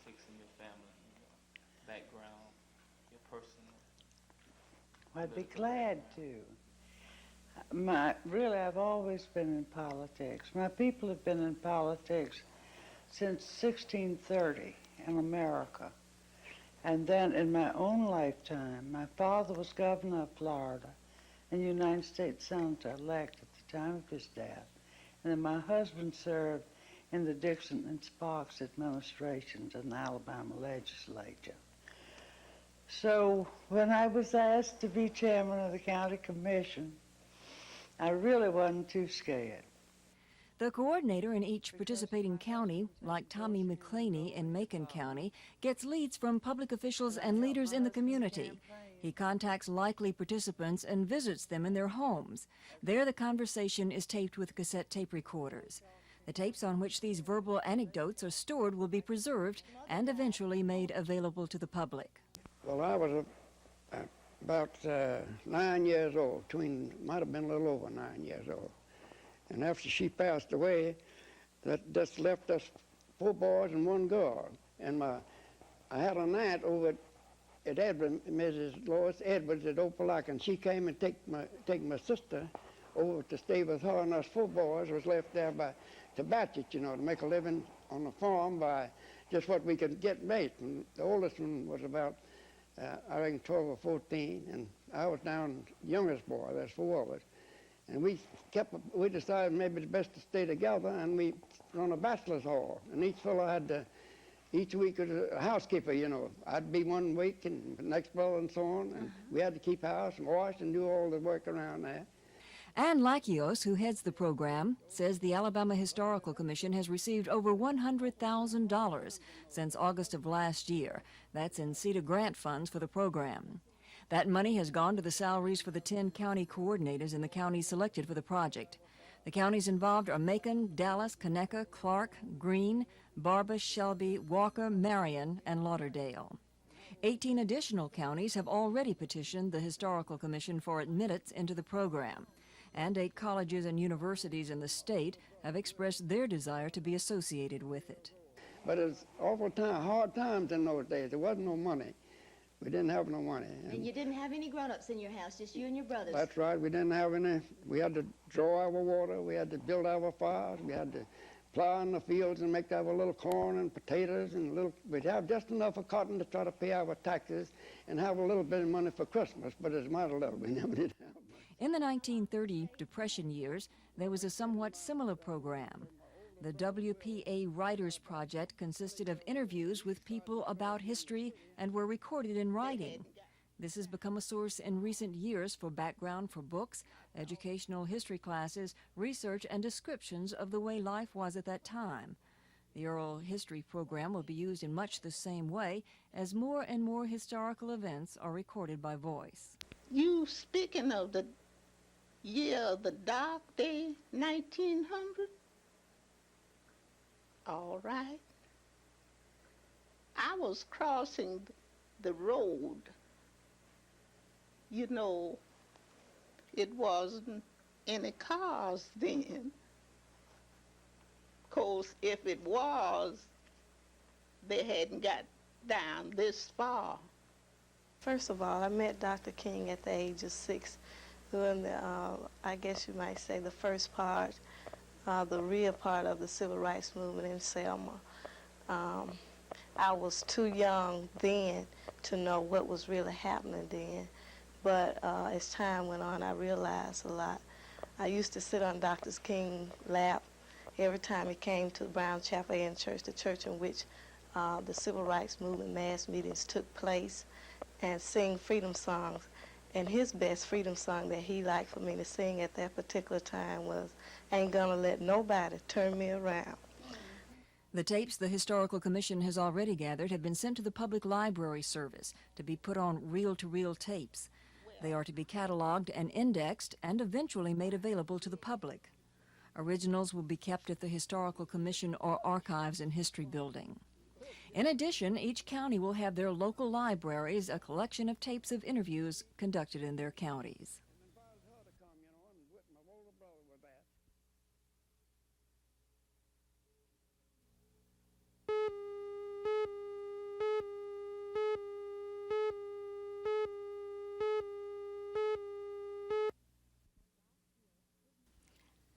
politics in your family, your background, your personal? I'd be glad to. Really, I've always been in politics. My people have been in politics since 1630 in America. And then in my own lifetime, my father was governor of Florida and United States Senator-elect at the time of his death. And then my husband served in the Dixon and Sparks administrations in the Alabama legislature. So when I was asked to be chairman of the county commission, I really wasn't too scared. The coordinator in each participating county, like Tommy McClaney in Macon County, gets leads from public officials and leaders in the community. He contacts likely participants and visits them in their homes. There, the conversation is taped with cassette tape recorders. The tapes on which these verbal anecdotes are stored will be preserved and eventually made available to the public. Well, I was about 9 years old, might have been a little over 9 years old. And after she passed away, that just left us 4 boys and 1 girl. And I had an aunt over at Edward, Mrs. Lois Edwards at Opelika, and she came and take my sister over to stay with her, and us 4 boys was left there to batch it, you know, to make a living on the farm by just what we could get made. And the oldest one was about, I reckon, 12 or 14, and I was down youngest boy. There's 4 of us. And we decided maybe it's best to stay together, and we run a bachelor's hall. And each fellow had each week was a housekeeper, you know. I'd be 1 week, and the next fellow, and so on. And we had to keep house and wash and do all the work around there. Ann Lakios, who heads the program, says the Alabama Historical Commission has received over $100,000 since August of last year. That's in CETA grant funds for the program. That money has gone to the salaries for the 10 county coordinators in the counties selected for the project. The counties involved are Macon, Dallas, Conecuh, Clark, Greene, Barba, Shelby, Walker, Marion, and Lauderdale. 18 additional counties have already petitioned the Historical Commission for admittance into the program, and 8 colleges and universities in the state have expressed their desire to be associated with it. But it's hard times in those days. There wasn't no money. We didn't have no money. And you didn't have any grown-ups in your house, just you and your brothers? That's right. We didn't have any. We had to draw our water. We had to build our fires. We had to plow in the fields and make our little corn and potatoes. We'd have just enough of cotton to try to pay our taxes and have a little bit of money for Christmas, but it's mighty little. We never did have much. In the 1930 Depression years, there was a somewhat similar program. The WPA Writers Project consisted of interviews with people about history and were recorded in writing. This has become a source in recent years for background for books, educational history classes, research, and descriptions of the way life was at that time. The oral history program will be used in much the same way as more and more historical events are recorded by voice. You speaking of the year of the dark day, 1900? All right. I was crossing the road. You know, it wasn't any cars then. 'Cause if it was, they hadn't got down this far. First of all, I met Dr. King at the age of 6 during the, I guess you might say, the first part, the real part of the civil rights movement in Selma. I was too young then to know what was really happening then, but as time went on, I realized a lot. I used to sit on Dr. King's lap every time he came to the Brown Chapel Inn Church, the church in which the civil rights movement mass meetings took place, and sing freedom songs. And his best freedom song that he liked for me to sing at that particular time was "Ain't Gonna Let Nobody Turn Me Around." The tapes the Historical Commission has already gathered have been sent to the Public Library Service to be put on reel-to-reel tapes. They are to be cataloged and indexed and eventually made available to the public. Originals will be kept at the Historical Commission or Archives and History Building. In addition, each county will have their local libraries, a collection of tapes of interviews conducted in their counties.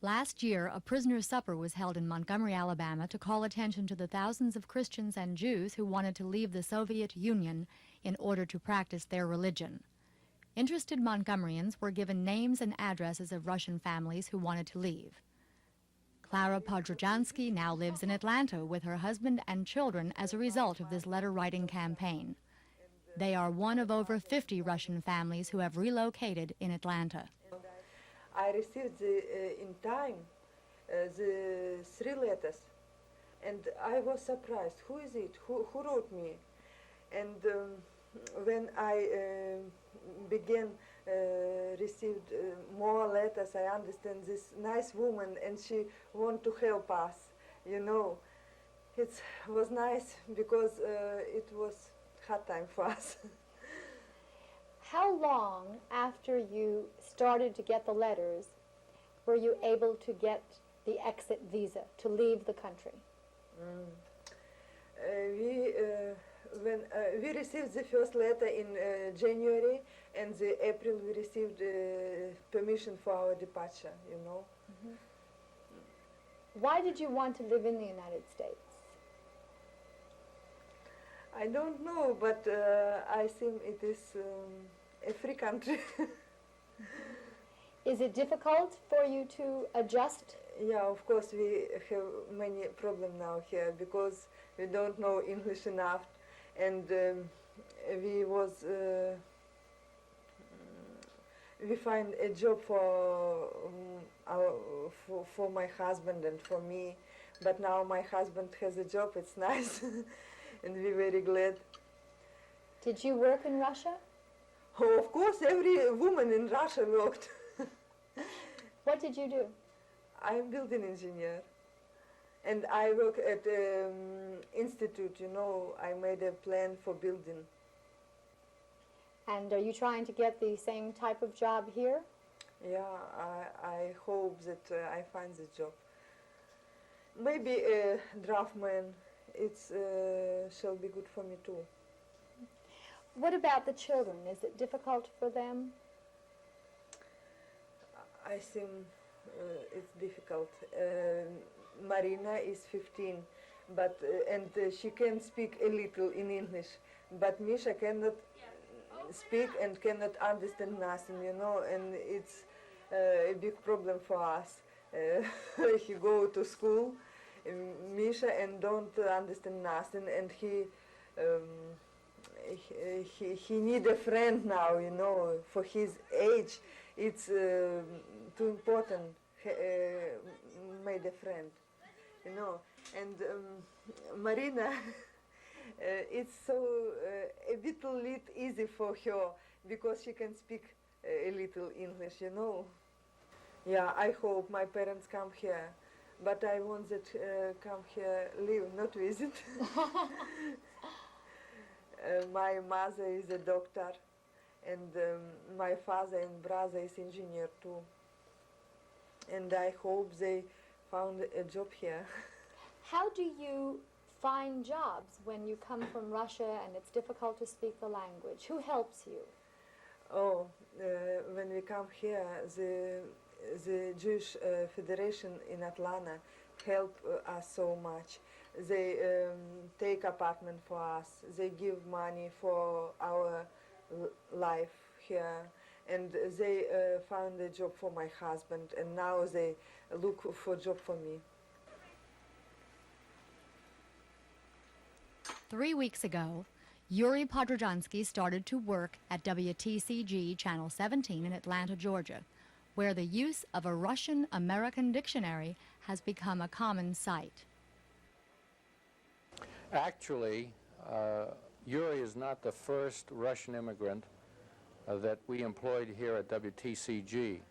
Last year, a prisoner's supper was held in Montgomery, Alabama to call attention to the thousands of Christians and Jews who wanted to leave the Soviet Union in order to practice their religion. Interested Montgomeryans were given names and addresses of Russian families who wanted to leave. Clara Podrojansky now lives in Atlanta with her husband and children as a result of this letter-writing campaign. They are one of over 50 Russian families who have relocated in Atlanta. I received in time the 3 letters, and I was surprised. Who is it? Who wrote me? And when I began received more letters, I understand this nice woman, and she want to help us. You know, it was nice because it was hard time for us. How long after you started to get the letters were you able to get the exit visa to leave the country? We received the first letter in January, and the April we received permission for our departure, you know. Mm-hmm. Why did you want to live in the United States? I don't know, but I think it is a free country. Is it difficult for you to adjust? Yeah, of course we have many problems now here because we don't know English enough, and we find a job for my husband and for me, but now my husband has a job. It's nice, and we're very glad. Did you work in Russia? Oh, of course, every woman in Russia worked. What did you do? I'm building engineer, and I work at institute, you know. I made a plan for building. And are you trying to get the same type of job here? Yeah, I hope that I find the job. Maybe a draftman, it's shall be good for me too. What about the children? Is it difficult for them? I think it's difficult. Marina is 15, but and she can speak a little in English, but Misha cannot speak and cannot understand nothing, you know, and it's a big problem for us. He go to school, Misha, and don't understand nothing, and he need a friend now, you know, for his age. It's too important. Made a friend, you know, and Marina. It's so a little easy for her because she can speak a little English, you know. Yeah, I hope my parents come here, but I want that come here live, not visit. My mother is a doctor, and my father and brother is engineer too. And I hope they found a job here. How do you find jobs when you come from Russia and it's difficult to speak the language? Who helps you? Oh, when we come here, the Jewish Federation in Atlanta help us so much. They take apartment for us. They give money for our life here. And they found a job for my husband, and now they look for a job for me. 3 weeks ago, Yuri Podrojansky started to work at WTCG Channel 17 in Atlanta, Georgia, where the use of a Russian-American dictionary has become a common sight. Actually, Yuri is not the first Russian immigrant that we employed here at WTCG.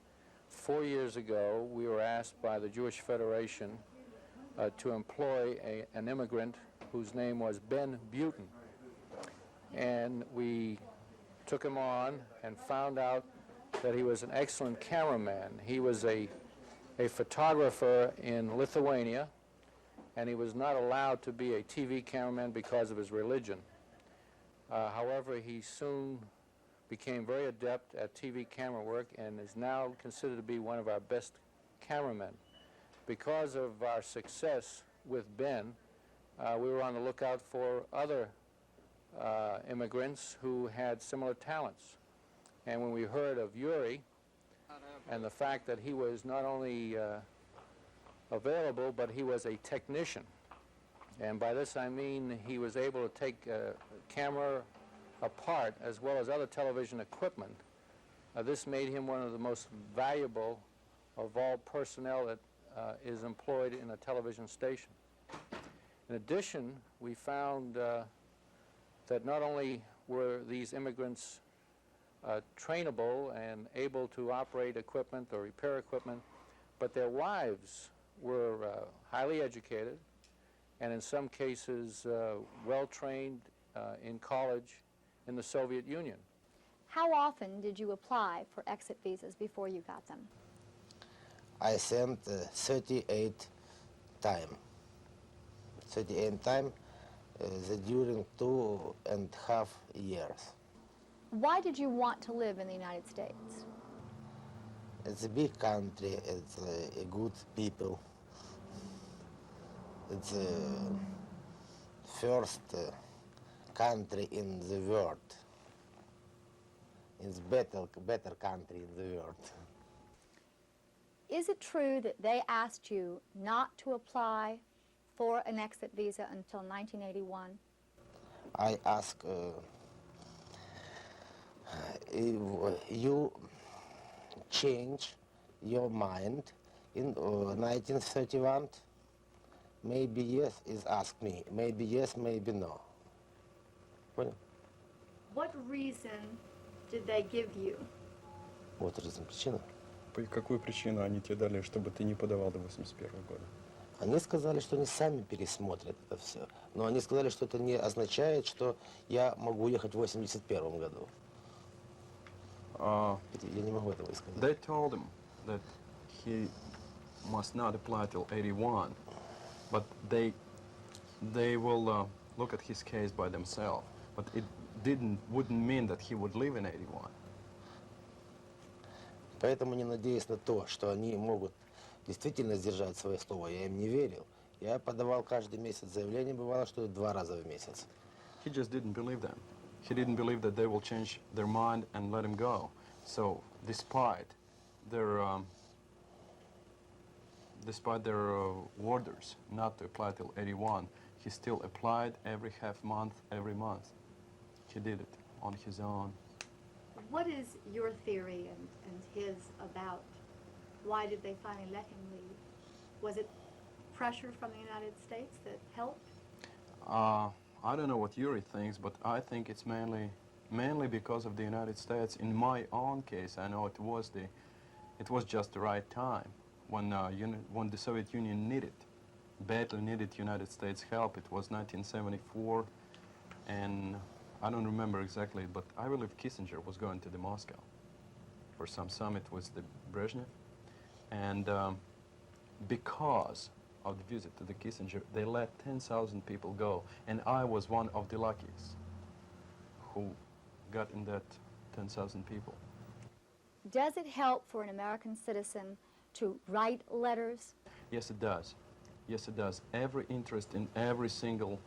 4 years ago, we were asked by the Jewish Federation to employ an immigrant whose name was Ben Butin. And we took him on and found out that he was an excellent cameraman. He was a photographer in Lithuania, and he was not allowed to be a TV cameraman because of his religion. However, he soon became very adept at TV camera work and is now considered to be one of our best cameramen. Because of our success with Ben, we were on the lookout for other immigrants who had similar talents. And when we heard of Yuri and the fact that he was not only available, but he was a technician. And by this I mean he was able to take a camera apart as well as other television equipment. This made him one of the most valuable of all personnel that is employed in a television station. In addition, we found that not only were these immigrants trainable and able to operate equipment or repair equipment, but their wives were highly educated and in some cases well-trained in college in the Soviet Union. How often did you apply for exit visas before you got them? I sent 38 times. 38 times during 2.5 years. Why did you want to live in the United States? It's a big country, it's a good people. It's the first country in the world. It's better country in the world. Is it true that they asked you not to apply for an exit visa until 1981? I ask if you change your mind in 1931, maybe yes, is ask me. Maybe yes, maybe no. Понял? What reason did they give you? Вот причина. Какую причину они тебе дали, чтобы ты не подавал до 81 года? Они сказали, что они сами пересмотрят это все. Но они сказали, что это не означает, что я могу ехать в 81 году. Я не могу этого сказать. They told him that he must not apply till 81, but they will look at his case by themselves. But it wouldn't mean that he would live in 81. Поэтому, не надеясь на то, что они могут действительно сдержать свое слово, я им не верил. Я подавал каждый месяц заявление, бывало, что 2 раза в месяц. He just didn't believe them. He didn't believe that they will change their mind and let him go. So, despite their orders not to apply till 81, he still applied every half month, every month. He did it on his own. What is your theory and his about why did they finally let him leave? Was it pressure from the United States that helped? I don't know what Yuri thinks, but I think it's mainly because of the United States. In my own case, I know it was just the right time when the Soviet Union badly needed United States help. It was 1974, and I don't remember exactly, but I believe Kissinger was going to Moscow for some summit with the Brezhnev, and because of the visit to the Kissinger, they let 10,000 people go, and I was one of the luckiest who got in that 10,000 people. Does it help for an American citizen to write letters? Yes, it does. Yes, it does. Every interest in every single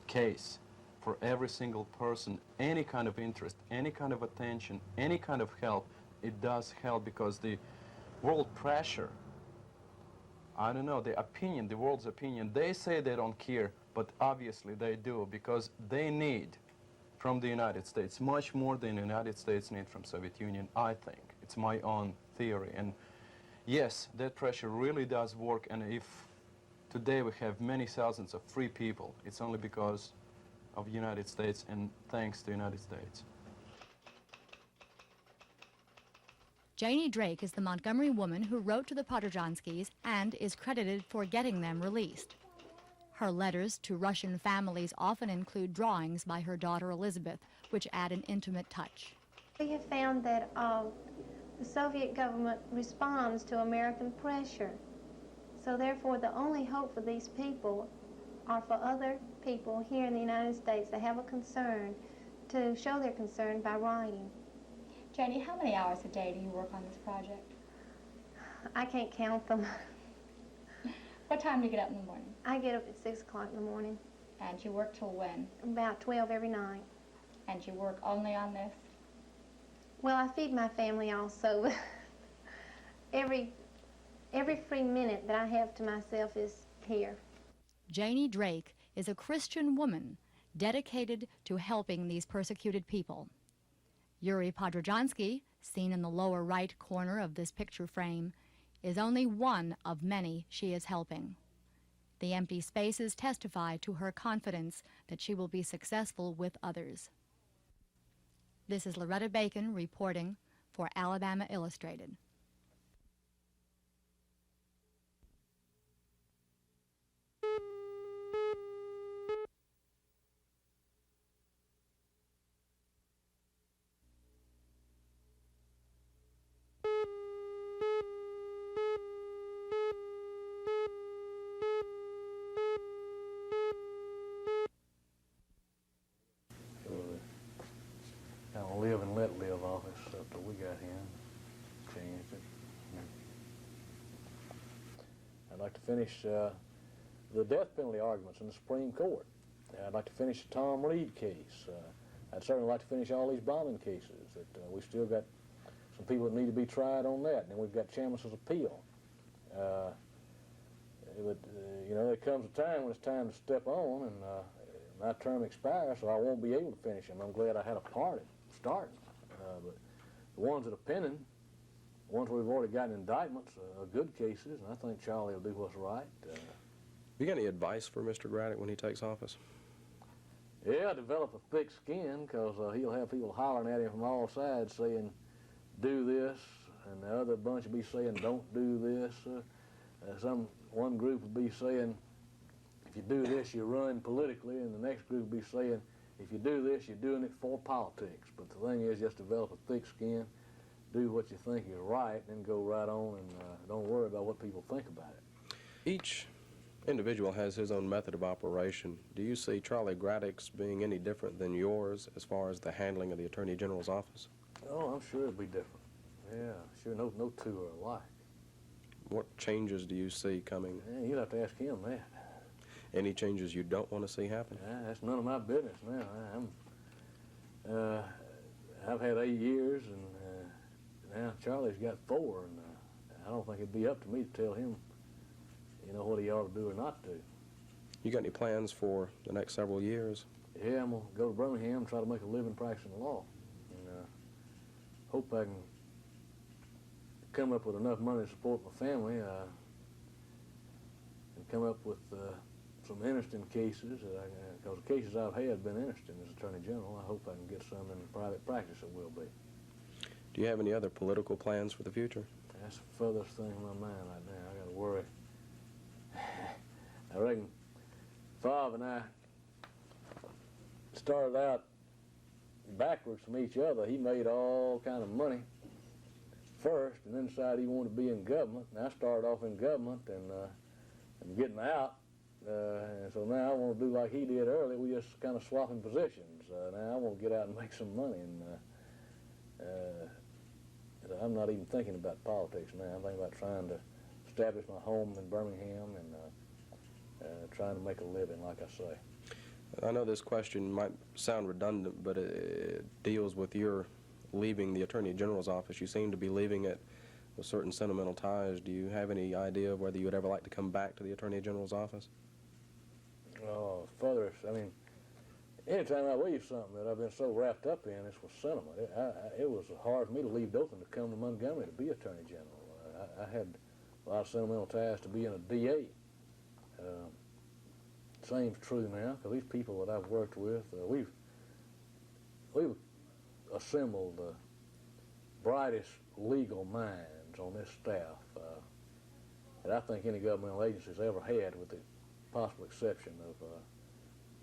case, for every single person, any kind of interest, any kind of attention, any kind of help, it does help because the world pressure, I don't know, the world's opinion, they say they don't care, but obviously they do because they need from the United States much more than the United States need from Soviet Union, I think. It's my own theory. And yes, that pressure really does work, and if today we have many thousands of free people, it's only because of the United States and thanks to the United States. Janie Drake is the Montgomery woman who wrote to the Podrzanskis and is credited for getting them released. Her letters to Russian families often include drawings by her daughter Elizabeth, which add an intimate touch. We have found that the Soviet government responds to American pressure. So therefore, the only hope for these people are for other people here in the United States that have a concern to show their concern by writing. Janie, how many hours a day do you work on this project? I can't count them. What time do you get up in the morning? I get up at 6 o'clock in the morning. And you work till when? About 12 every night. And you work only on this? Well, I feed my family also, but every free minute that I have to myself is here. Janie Drake is a Christian woman dedicated to helping these persecuted people. Yuri Podrojansky, seen in the lower right corner of this picture frame, is only one of many she is helping. The empty spaces testify to her confidence that she will be successful with others. This is Loretta Bacon reporting for Alabama Illustrated. Kind of live and let live office that we got here. Changed it. I'd like to finish the death penalty arguments in the Supreme Court. I'd like to finish the Tom Reed case. I'd certainly like to finish all these bombing cases. That we still got some people that need to be tried on that, and then we've got Chambliss's appeal. You know, there comes a time when it's time to step on, and my term expires, so I won't be able to finish them. I'm glad I had a part in starting. But the ones that are pending, the ones where we've already gotten indictments, are good cases, and I think Charlie will do what's right. You got any advice for Mr. Braddock when he takes office? Yeah, develop a thick skin, because he'll have people hollering at him from all sides saying, do this, and the other bunch will be saying, don't do this. One group will be saying, if you do this, you run politically, and the next group will be saying, if you do this, you're doing it for politics. But the thing is, just develop a thick skin, do what you think is right, and then go right on, and don't worry about what people think about it. Each individual has his own method of operation. Do you see Charlie Braddock's being any different than yours as far as the handling of the Attorney General's office? Oh, I'm sure it'll be different. Yeah, sure, no two are alike. What changes do you see coming? Yeah, you'd have to ask him that. Any changes you don't want to see happen? That's none of my business now. I've had 8 years, and now Charlie's got 4, and I don't think it'd be up to me to tell him, you know, what he ought to do or not do. You got any plans for the next several years? Yeah, I'm gonna go to Birmingham and try to make a living practicing law, and hope I can come up with enough money to support my family, and come up with some interesting cases, because the cases I've had been interesting as Attorney General. I hope I can get some in private practice that will be. Do you have any other political plans for the future? That's the furthest thing in my mind right now. I got to worry. I reckon Bob and I started out backwards from each other. He made all kind of money first, and then decided he wanted to be in government. And I started off in government, and I'm getting out. And so now I want to do like he did earlier. We just kind of swapping positions. Now I want to get out and make some money, and I'm not even thinking about politics now. I'm thinking about trying to establish my home in Birmingham and trying to make a living, like I say. I know this question might sound redundant, but it deals with your leaving the Attorney General's office. You seem to be leaving it with certain sentimental ties. Do you have any idea of whether you would ever like to come back to the Attorney General's office? Oh, further, I mean, anytime I leave something that I've been so wrapped up in, it's with sentiment. It was hard for me to leave Dothan to come to Montgomery to be Attorney General. I had a lot of sentimental ties to being a DA. Same's true now, because these people that I've worked with, we've assembled the brightest legal minds on this staff that I think any governmental agency's ever had, with the possible exception of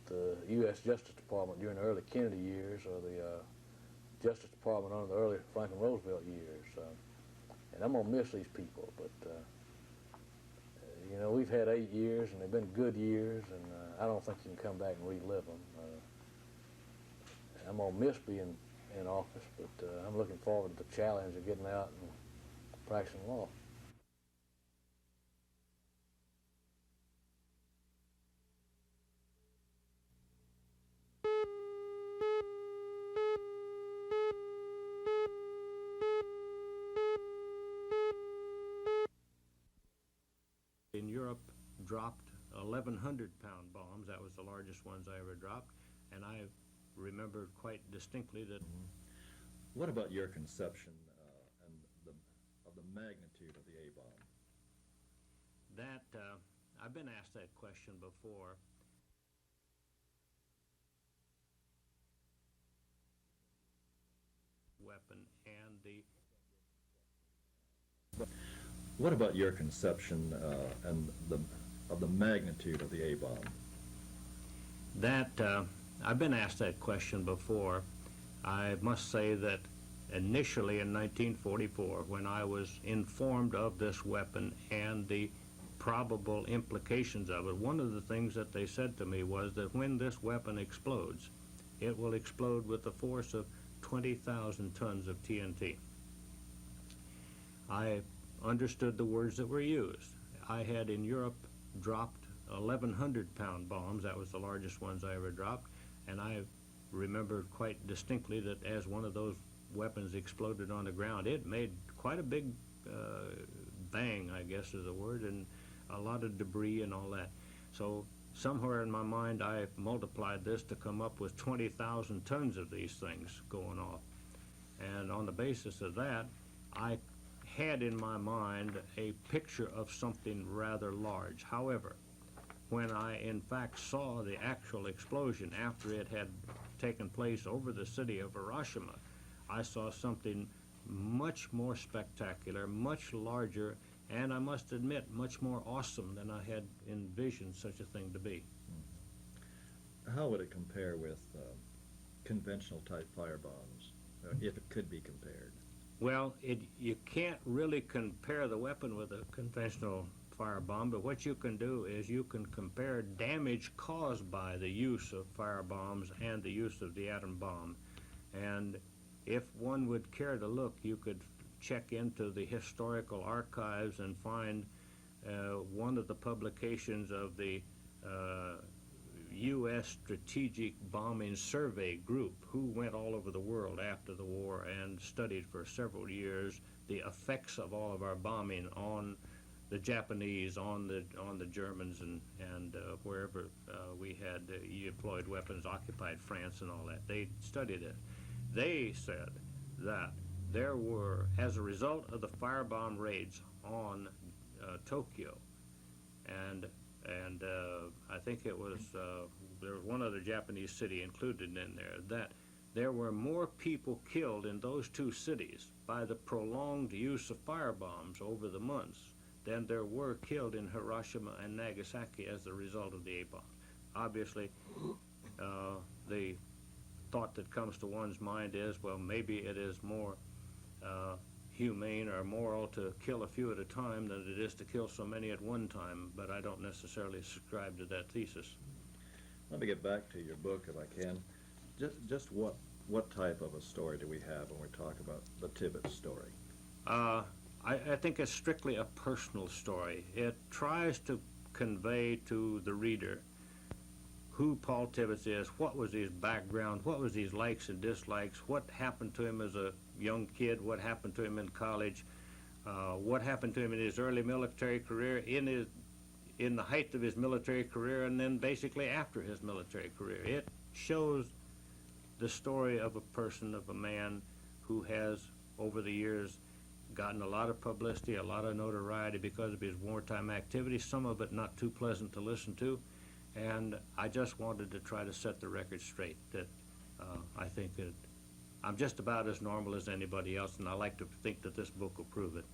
the U.S. Justice Department during the early Kennedy years, or the Justice Department under the early Franklin Roosevelt years. And I'm going to miss these people, but you know, we've had 8 years, and they've been good years, and I don't think you can come back and relive them. I'm going to miss being in office, but I'm looking forward to the challenge of getting out and practicing law. dropped 1,100-pound bombs. That was the largest ones I ever dropped, and I remembered quite distinctly that. What about your conception of the magnitude of the A-bomb? That, I've been asked that question before. Weapon and the. What about your conception of the magnitude of the A-bomb? That, I've been asked that question before. I must say that initially in 1944, when I was informed of this weapon and the probable implications of it, one of the things that they said to me was that when this weapon explodes, it will explode with the force of 20,000 tons of TNT. I understood the words that were used. I had in Europe dropped 1,100-pound bombs. That was the largest ones I ever dropped, and I remembered quite distinctly that as one of those weapons exploded on the ground, it made quite a big bang, I guess is the word, and a lot of debris and all that. So somewhere in my mind I multiplied this to come up with 20,000 tons of these things going off. And on the basis of that, I had in my mind a picture of something rather large. However, when I in fact saw the actual explosion after it had taken place over the city of Hiroshima, I saw something much more spectacular, much larger, and I must admit, much more awesome than I had envisioned such a thing to be. How would it compare with conventional type firebombs, if it could be compared? Well, you can't really compare the weapon with a conventional firebomb, but what you can do is you can compare damage caused by the use of firebombs and the use of the atom bomb. And if one would care to look, you could check into the historical archives and find one of the publications of the U.S. Strategic Bombing Survey Group, who went all over the world after the war and studied for several years the effects of all of our bombing on the Japanese, on the Germans, and wherever we had deployed weapons, occupied France and all that. They studied it. They said that there were, as a result of the firebomb raids on Tokyo, and I think it was, there was one other Japanese city included in there, that there were more people killed in those two cities by the prolonged use of firebombs over the months than there were killed in Hiroshima and Nagasaki as a result of the A-bomb. Obviously, the thought that comes to one's mind is, well, maybe it is more humane or moral to kill a few at a time than it is to kill so many at one time, but I don't necessarily subscribe to that thesis. Let me get back to your book, if I can. Just what type of a story do we have when we talk about the Tibbets story? I think it's strictly a personal story. It tries to convey to the reader who Paul Tibbets is, what was his background, what was his likes and dislikes, what happened to him as a young kid, what happened to him in college, what happened to him in his early military career, in the height of his military career, and then basically after his military career. It shows the story of a person, of a man who has, over the years, gotten a lot of publicity, a lot of notoriety because of his wartime activities, some of it not too pleasant to listen to. And I just wanted to try to set the record straight that I think that I'm just about as normal as anybody else, and I like to think that this book will prove it.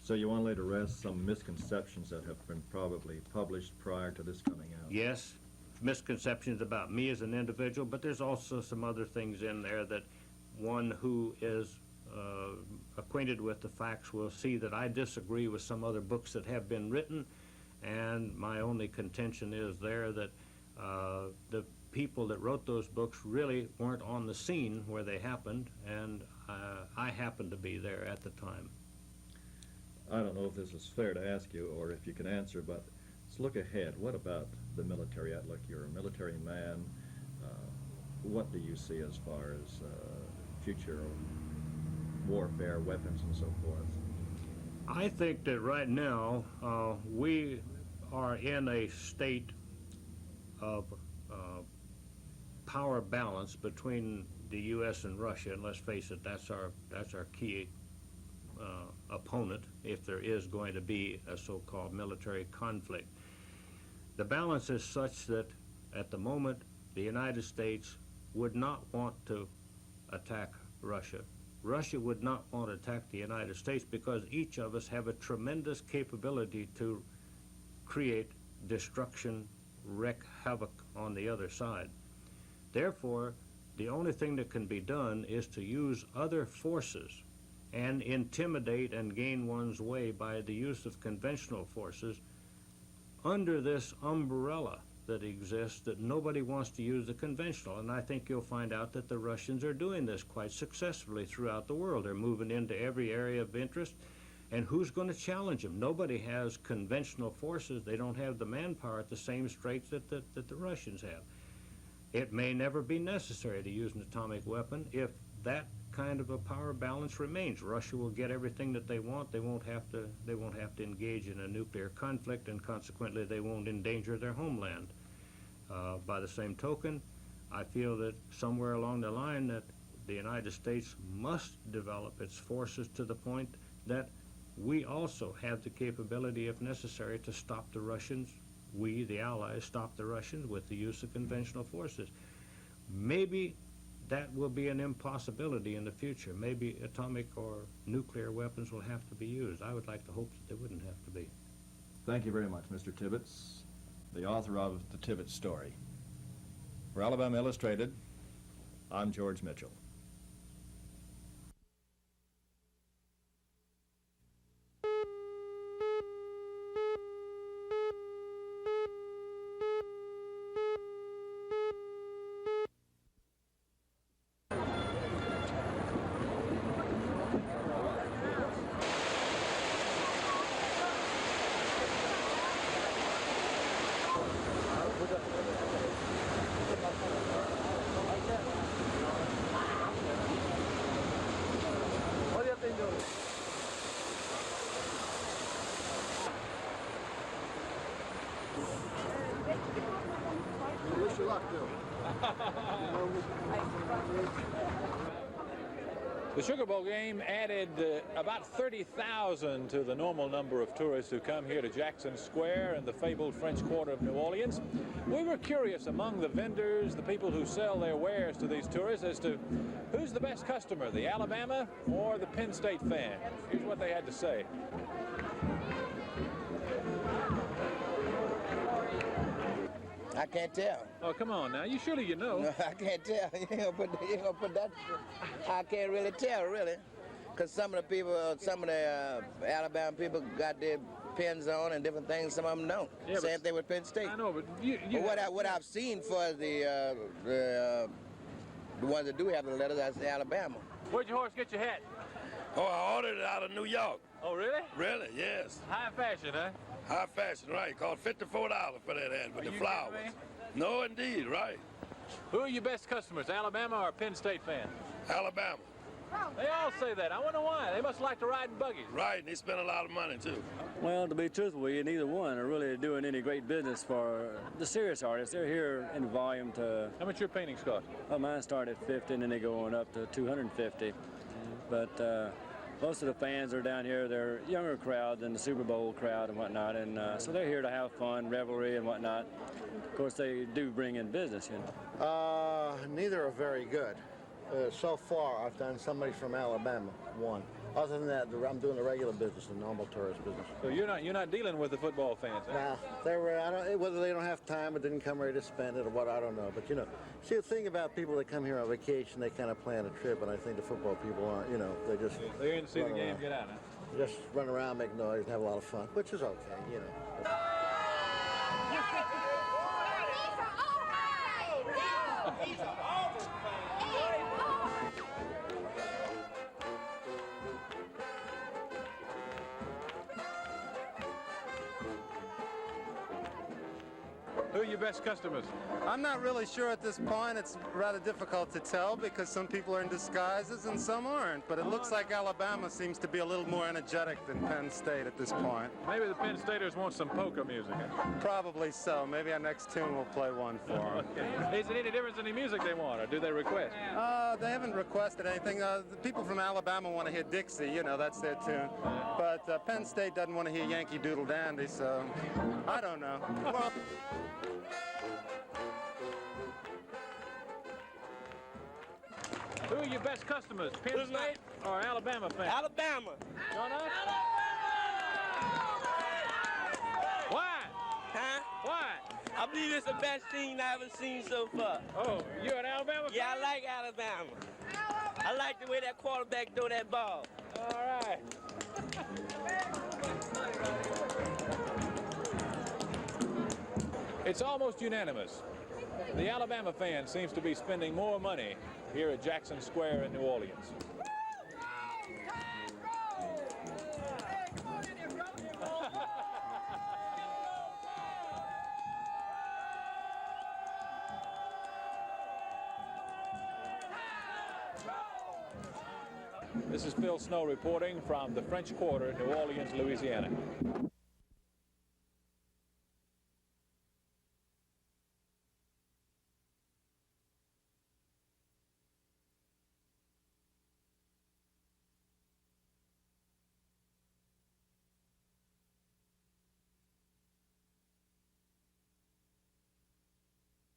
So you want to lay to rest some misconceptions that have been probably published prior to this coming out? Yes, misconceptions about me as an individual, but there's also some other things in there that one who is acquainted with the facts will see that I disagree with some other books that have been written, and my only contention is there that the people that wrote those books really weren't on the scene where they happened, and I happened to be there at the time. I don't know if this is fair to ask you or if you can answer, but let's look ahead. What about the military outlook? You're a military man. What do you see as far as future warfare, weapons, and so forth? I think that right now we are in a state of power balance between the U.S. and Russia, and let's face it, that's our key opponent if there is going to be a so-called military conflict. The balance is such that at the moment the United States would not want to attack Russia. Russia would not want to attack the United States because each of us have a tremendous capability to create destruction, wreak havoc on the other side. Therefore, the only thing that can be done is to use other forces and intimidate and gain one's way by the use of conventional forces under this umbrella that exists that nobody wants to use the conventional. And I think you'll find out that the Russians are doing this quite successfully throughout the world. They're moving into every area of interest. And who's going to challenge them? Nobody has conventional forces. They don't have the manpower at the same straits that the Russians have. It may never be necessary to use an atomic weapon if that kind of a power balance remains. Russia will get everything that they want. They won't have to engage in a nuclear conflict, and consequently they won't endanger their homeland. By the same token, I feel that somewhere along the line that the United States must develop its forces to the point that we also have the capability, if necessary, to stop the Russians. We, the Allies, stop the Russians with the use of conventional forces. Maybe that will be an impossibility in the future. Maybe atomic or nuclear weapons will have to be used. I would like to hope that they wouldn't have to be. Thank you very much, Mr. Tibbets, the author of The Tibbets Story. For Alabama Illustrated, I'm George Mitchell. Wish you luck, Bill. The Sugar Bowl game added about 30,000 to the normal number of tourists who come here to Jackson Square and the fabled French Quarter of New Orleans. We were curious among the vendors, the people who sell their wares to these tourists, as to who's the best customer, the Alabama or the Penn State fan. Here's what they had to say. I can't tell. Oh, come on now. Surely you know. No, I can't tell. You ain't gonna put that. I can't really tell, really. Because some of the people, some of the Alabama people got their pins on and different things. Some of them don't. Yeah, same thing with Penn State. I know, but what I've seen for the ones that do have the letters, that's Alabama. Where'd your horse get your hat? Oh, I ordered it out of New York. Oh, really? Really, yes. High fashion, huh? High fashion, right. Called $54 for that hat with the flowers. No, indeed, right. Who are your best customers, Alabama or Penn State fans? Alabama. They all say that. I wonder why. They must like to ride in buggies. Right, and they spend a lot of money, too. Well, to be truthful with you, neither one are really doing any great business for the serious artists. They're here in volume to... How much your paintings cost? Oh, mine start at 50 and then they go on up to 250. But most of the fans are down here. They're a younger crowd than the Super Bowl crowd and whatnot, and so they're here to have fun, revelry and whatnot. Of course, they do bring in business, you know. Neither are very good. So far, I've done somebody from Alabama, one. Other than that, I'm doing the regular business, the normal tourist business. So you're not dealing with the football fans, huh? Nah, whether they don't have time or didn't come ready to spend it or what, I don't know. But, you know, see, the thing about people that come here on vacation, they kind of plan a trip, and I think the football people aren't, you know, they just... They're in to see the game, get out, huh? Just run around, make noise, and have a lot of fun, which is okay, you know. Who are your best customers? I'm not really sure at this point. It's rather difficult to tell because some people are in disguises and some aren't. But it looks like Alabama seems to be a little more energetic than Penn State at this point. Maybe the Penn Staters want some polka music. Probably so. Maybe our next tune will play one for them. Okay. Is it any difference in the music they want, or do they request? They haven't requested anything. The people from Alabama want to hear Dixie. You know, that's their tune. But Penn State doesn't want to hear Yankee Doodle Dandy, so I don't know. Well, who are your best customers, Penn State or Alabama fans? Alabama. John Hunt? Why? Huh? Why? I believe it's the best team I've ever seen so far. Oh, you're an Alabama fan? Yeah, I like Alabama. I like the way that quarterback throw that ball. All right. It's almost unanimous. The Alabama fan seems to be spending more money here at Jackson Square in New Orleans. This is Phil Snow reporting from the French Quarter, New Orleans, Louisiana.